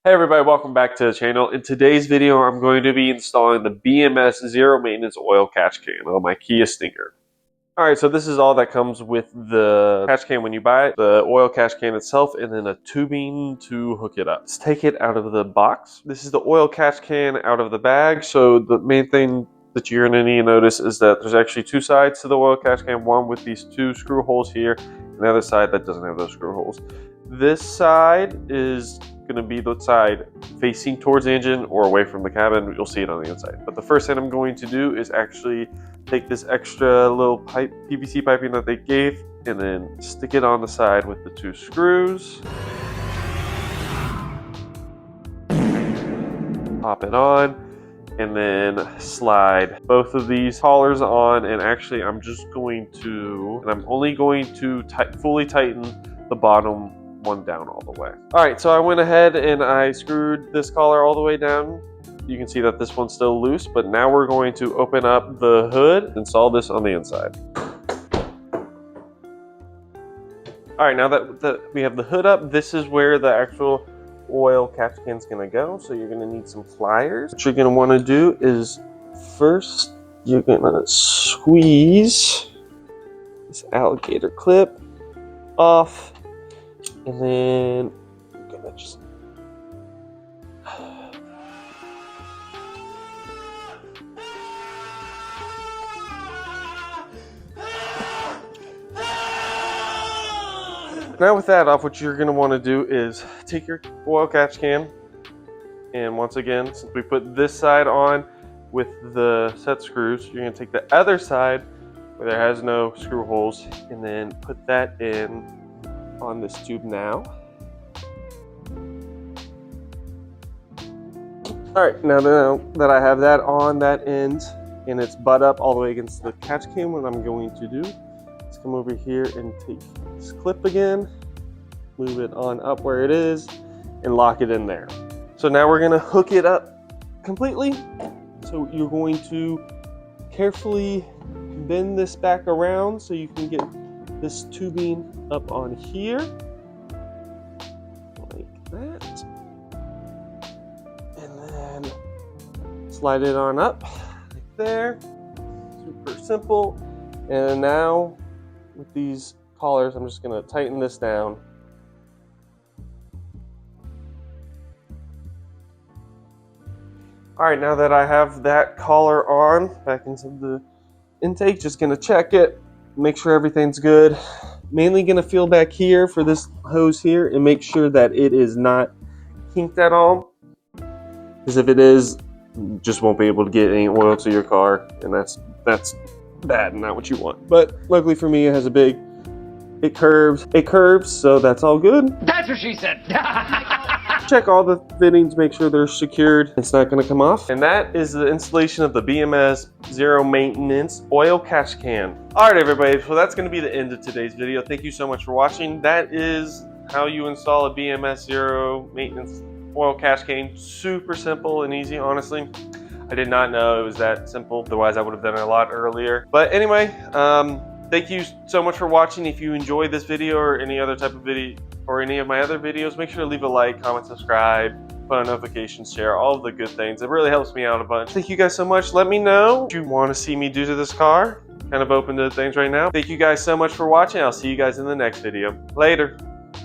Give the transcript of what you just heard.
Hey everybody, welcome back to the channel. In today's video, I'm going to be installing the BMS Zero Maintenance Oil Catch Can on my Kia Stinger. Alright, so this is all that comes with the catch can when you buy it, the oil catch can itself, and then a tubing to hook it up. Let's take it out of the box. This is the oil catch can out of the bag, so the main thing that you're going to need to notice is that there's actually two sides to the oil catch can, one with these two screw holes here, and the other side that doesn't have those screw holes. This side is going to be the side facing towards the engine or away from the cabin. You'll see it on the inside. But the first thing I'm going to do is actually take this extra little pipe, PVC piping that they gave, and then stick it on the side with the two screws. Pop it on, and then slide both of these collars on, and actually I'm only going to fully tighten the bottom one down all the way. Alright, so I went ahead and I screwed this collar all the way down. You can see that this one's still loose, but now we're going to open up the hood, install this on the inside. Alright, now that we have the hood up, this is where the actual oil catch can is going to go. So you're going to need some pliers. What you're going to want to do is first you're going to squeeze this alligator clip off, and then I'm going to just now with that off, what you're going to want to do is take your oil catch can, and once again, since we put this side on with the set screws, you're going to take the other side where there has no screw holes and then put that in on this tube now. Alright, now that I have that on that end and it's butt up all the way against the catch can, what I'm going to do is come over here and take this clip again, move it on up where it is, and lock it in there. So now we're going to hook it up completely. So you're going to carefully bend this back around so you can get this tubing up on here, like that, and then slide it on up like there. Super simple. And now with these collars, I'm just going to tighten this down. Alright, now that I have that collar on back into the intake, just going to check it, make sure everything's good. Mainly going to feel back here for this hose here and make sure that it is not kinked at all, because if it is, you just won't be able to get any oil to your car, and that's bad and not what you want. But luckily for me, it has it curves, so that's all good. That's what she said. Check all the fittings, make sure they're secured. It's not going to come off. And that is the installation of the BMS Zero Maintenance Oil Catch Can. Alright everybody, so that's going to be the end of today's video. Thank you so much for watching. That is how you install a BMS Zero Maintenance Oil Catch Can. Super simple and easy, honestly. I did not know it was that simple, otherwise I would have done it a lot earlier. But anyway, thank you so much for watching. If you enjoyed this video or any other type of video or any of my other videos, make sure to leave a like, comment, subscribe, put on notifications, share, all of the good things. It really helps me out a bunch. Thank you guys so much. Let me know what you want to see me do to this car. Kind of open to things right now. Thank you guys so much for watching. I'll see you guys in the next video. Later.